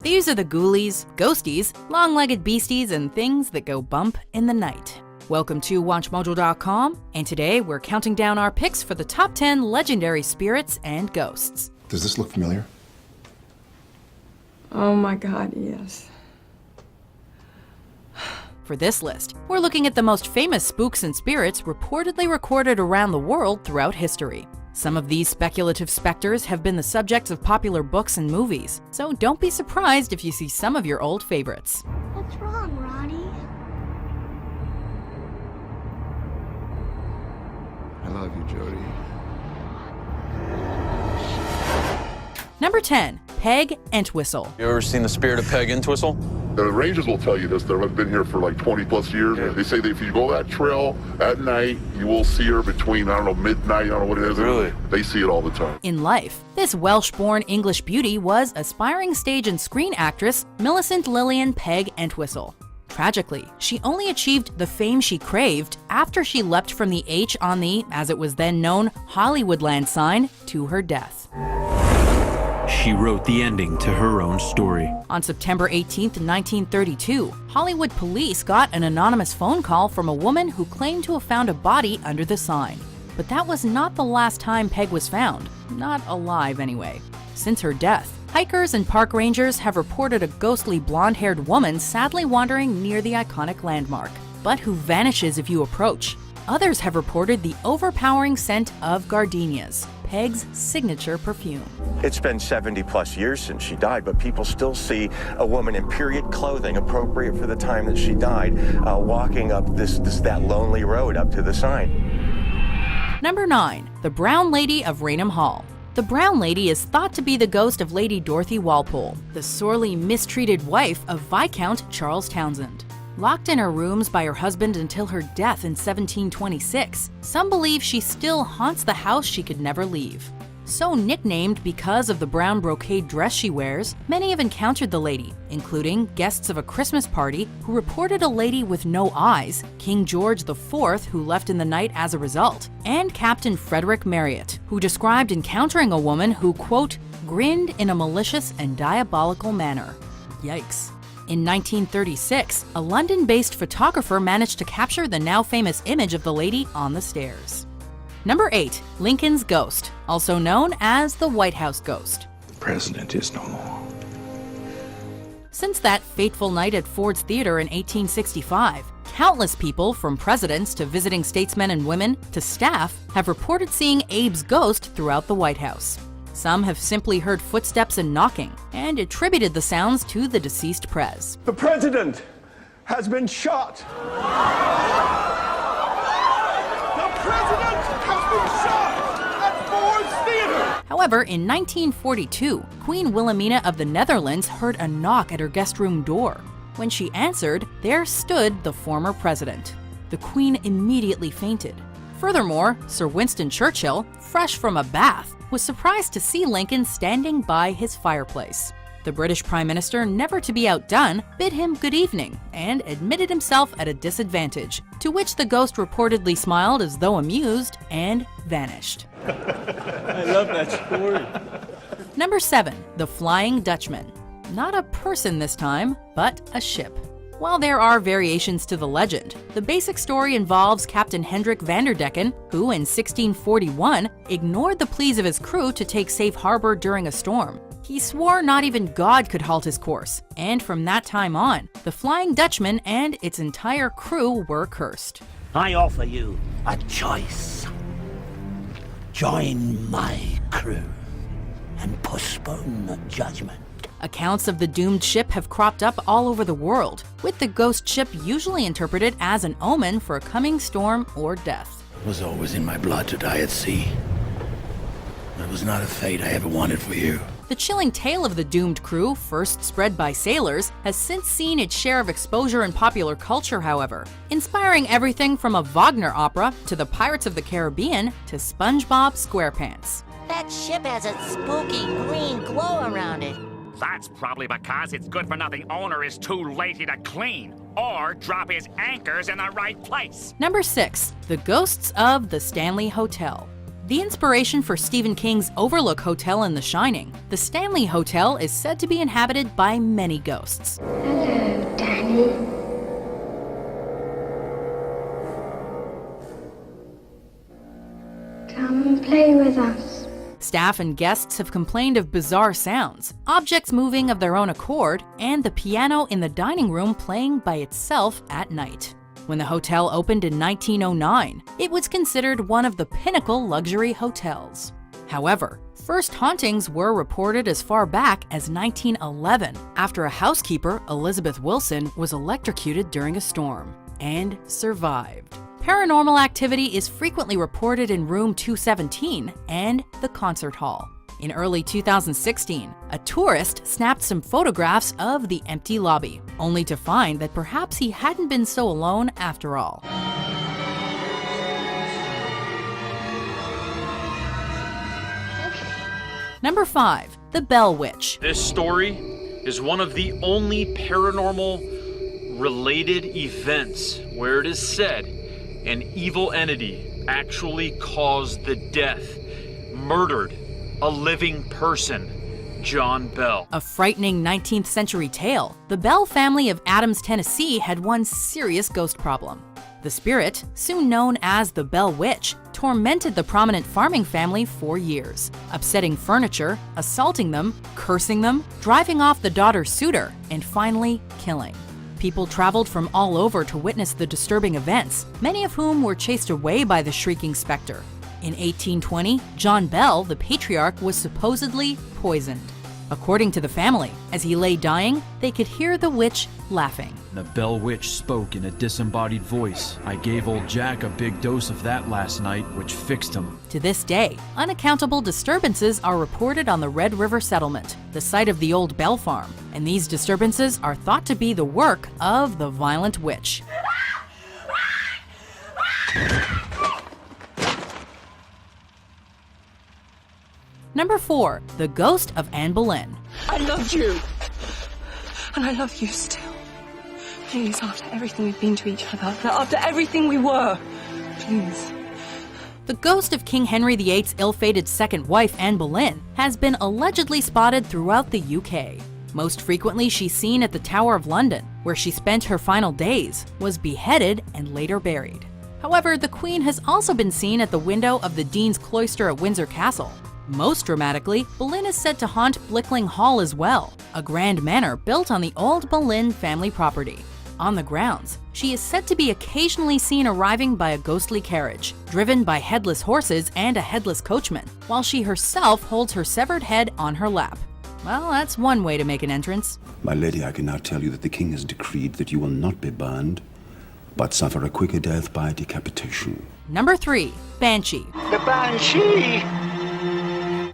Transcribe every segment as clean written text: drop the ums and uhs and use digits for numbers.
These are the ghoulies, ghosties, long-legged beasties, and things that go bump in the night. Welcome to WatchMojo.com, and today we're counting down our picks for the top 10 legendary spirits and ghosts. Does this look familiar? Oh my God, yes. For this list, we're looking at the most famous spooks and spirits reportedly recorded around the world throughout history. Some of these speculative specters have been the subjects of popular books and movies, so don't be surprised if you see some of your old favorites. What's wrong, Ronnie? I love you, Jody. Number 10. Peg Entwistle. You ever seen the spirit of Peg Entwistle? The rangers will tell you this. They've been here for like 20 plus years. Yeah. They say that if you go that trail at night, you will see her between, I don't know, midnight, I don't know what it is. Really? They see it all the time. In life, this Welsh-born English beauty was aspiring stage and screen actress Millicent Lillian Peg Entwistle. Tragically, she only achieved the fame she craved after she leapt from the H on the, as it was then known, Hollywoodland sign to her death. She wrote the ending to her own story. On September 18, 1932, Hollywood police got an anonymous phone call from a woman who claimed to have found a body under the sign. But that was not the last time Peg was found. Not alive, anyway. Since her death, hikers and park rangers have reported a ghostly blonde-haired woman sadly wandering near the iconic landmark, but who vanishes if you approach. Others have reported the overpowering scent of gardenias, Peg's signature perfume. It's been 70 plus years since she died, but people still see a woman in period clothing appropriate for the time that she died, walking up that lonely road up to the sign. Number 9. The Brown Lady of Raynham Hall. The Brown Lady is thought to be the ghost of Lady Dorothy Walpole, the sorely mistreated wife of Viscount Charles Townshend. Locked in her rooms by her husband until her death in 1726, some believe she still haunts the house she could never leave. So nicknamed because of the brown brocade dress she wears, many have encountered the lady, including guests of a Christmas party who reported a lady with no eyes, King George IV, who left in the night as a result, and Captain Frederick Marriott, who described encountering a woman who, quote, grinned in a malicious and diabolical manner. Yikes. In 1936, a London-based photographer managed to capture the now famous image of the lady on the stairs. Number 8. Lincoln's Ghost, also known as the White House Ghost. The president is no more. Since that fateful night at Ford's Theater in 1865, countless people, from presidents to visiting statesmen and women to staff, have reported seeing Abe's ghost throughout the White House. Some have simply heard footsteps and knocking, and attributed the sounds to the deceased prez. The president has been shot. The president has been shot at Ford's Theater. However, in 1942, Queen Wilhelmina of the Netherlands heard a knock at her guest room door. When she answered, there stood the former president. The Queen immediately fainted. Furthermore, Sir Winston Churchill, fresh from a bath, was surprised to see Lincoln standing by his fireplace. The British Prime Minister, never to be outdone, bid him good evening and admitted himself at a disadvantage, to which the ghost reportedly smiled as though amused and vanished. I love that story. Number 7. The Flying Dutchman. Not a person this time, but a ship. While there are variations to the legend, the basic story involves Captain Hendrik Vanderdecken, who in 1641 ignored the pleas of his crew to take safe harbor during a storm. He swore not even God could halt his course, and from that time on, the Flying Dutchman and its entire crew were cursed. I offer you a choice. Join my crew and postpone judgment. Accounts of the doomed ship have cropped up all over the world, with the ghost ship usually interpreted as an omen for a coming storm or death. It was always in my blood to die at sea. It was not a fate I ever wanted for you. The chilling tale of the doomed crew, first spread by sailors, has since seen its share of exposure in popular culture, however, inspiring everything from a Wagner opera to the Pirates of the Caribbean to SpongeBob SquarePants. That ship has a spooky green glow around it. That's probably because its good-for-nothing owner is too lazy to clean or drop his anchors in the right place. Number 6. The Ghosts of the Stanley Hotel. the inspiration for Stephen King's Overlook Hotel in The Shining, the Stanley Hotel is said to be inhabited by many ghosts. Hello, Danny. Come and play with us. Staff and guests have complained of bizarre sounds, objects moving of their own accord, and the piano in the dining room playing by itself at night. When the hotel opened in 1909, it was considered one of the pinnacle luxury hotels. However, first hauntings were reported as far back as 1911, after a housekeeper, Elizabeth Wilson, was electrocuted during a storm and survived. Paranormal activity is frequently reported in room 217 and the concert hall. In early 2016, a tourist snapped some photographs of the empty lobby, only to find that perhaps he hadn't been so alone after all. Number 5. The Bell Witch. This story is one of the only paranormal related events where it is said an evil entity actually caused the death, murdered a living person, John Bell. A frightening 19th century tale, the Bell family of Adams, Tennessee had one serious ghost problem. The spirit, soon known as the Bell Witch, tormented the prominent farming family for years, upsetting furniture, assaulting them, cursing them, driving off the daughter's suitor, and finally killing. People traveled from all over to witness the disturbing events, many of whom were chased away by the shrieking specter. In 1820, John Bell, the patriarch, was supposedly poisoned. According to the family, as he lay dying, they could hear the witch laughing. The Bell Witch spoke in a disembodied voice. I gave old Jack a big dose of that last night, which fixed him. To this day, unaccountable disturbances are reported on the Red River settlement, the site of the old Bell farm, and these disturbances are thought to be the work of the violent witch. Number 4. The Ghost of Anne Boleyn. I loved you. And I love you still. Please, after everything we've been to each other, after everything we were, please. The ghost of King Henry VIII's ill-fated second wife, Anne Boleyn, has been allegedly spotted throughout the UK. Most frequently, she's seen at the Tower of London, where she spent her final days, was beheaded, and later buried. However, the Queen has also been seen at the window of the Dean's Cloister at Windsor Castle. Most dramatically, Boleyn is said to haunt Blickling Hall as well, a grand manor built on the old Boleyn family property. On the grounds, she is said to be occasionally seen arriving by a ghostly carriage, driven by headless horses and a headless coachman, while she herself holds her severed head on her lap. Well, that's one way to make an entrance. My lady, I can now tell you that the king has decreed that you will not be burned, but suffer a quicker death by decapitation. Number 3. Banshee. The Banshee!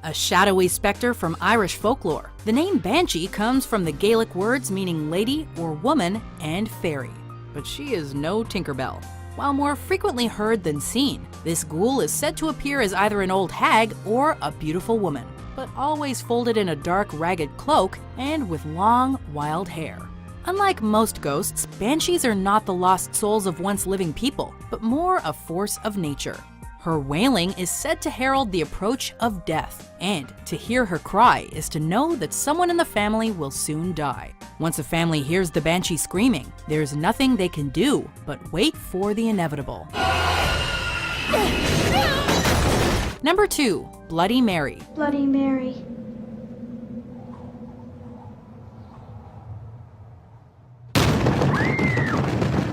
A shadowy specter from Irish folklore. The name Banshee comes from the Gaelic words meaning lady or woman and fairy. But she is no Tinkerbell. While more frequently heard than seen, this ghoul is said to appear as either an old hag or a beautiful woman, but always folded in a dark, ragged cloak and with long, wild hair. Unlike most ghosts, banshees are not the lost souls of once living people, but more a force of nature. Her wailing is said to herald the approach of death, and to hear her cry is to know that someone in the family will soon die. Once a family hears the banshee screaming, there's nothing they can do but wait for the inevitable. Number 2. Bloody Mary. Bloody Mary.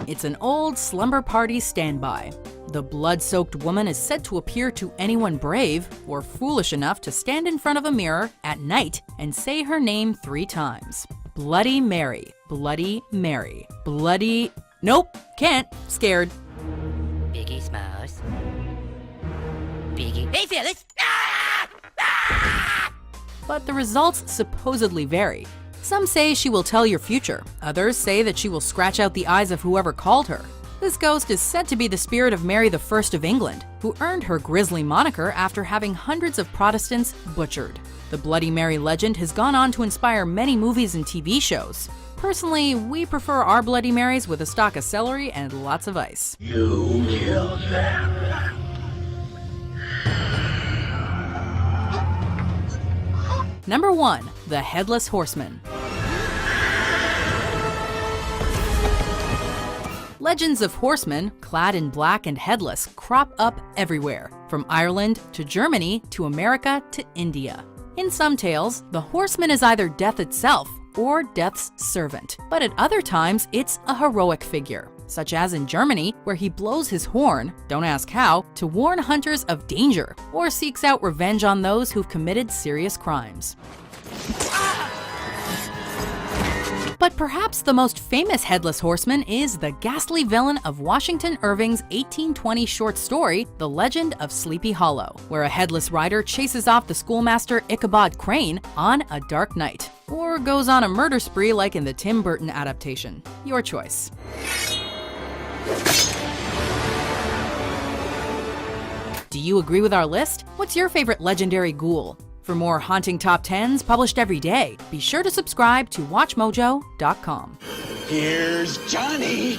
It's an old slumber party standby. The blood-soaked woman is said to appear to anyone brave or foolish enough to stand in front of a mirror at night and say her name 3 times. Bloody Mary, Bloody Mary, Bloody... Nope, can't, scared. Biggie Smalls. Biggie. Hey, fellas! Ah! Ah! But the results supposedly vary. Some say she will tell your future. Others say that she will scratch out the eyes of whoever called her. This ghost is said to be the spirit of Mary I of England, who earned her grisly moniker after having hundreds of Protestants butchered. The Bloody Mary legend has gone on to inspire many movies and TV shows. Personally, we prefer our Bloody Marys with a stalk of celery and lots of ice. You killed them. Number 1. The Headless Horseman. Legends of horsemen, clad in black and headless, crop up everywhere, from Ireland to Germany to America to India. In some tales, the horseman is either death itself or death's servant, but at other times it's a heroic figure, such as in Germany, where he blows his horn, don't ask how, to warn hunters of danger, or seeks out revenge on those who've committed serious crimes. But perhaps the most famous Headless Horseman is the ghastly villain of Washington Irving's 1820 short story, The Legend of Sleepy Hollow, where a headless rider chases off the schoolmaster Ichabod Crane on a dark night, or goes on a murder spree like in the Tim Burton adaptation. Your choice. Do you agree with our list? What's your favorite legendary ghoul? For more haunting top 10s published every day, be sure to subscribe to WatchMojo.com. Here's Johnny!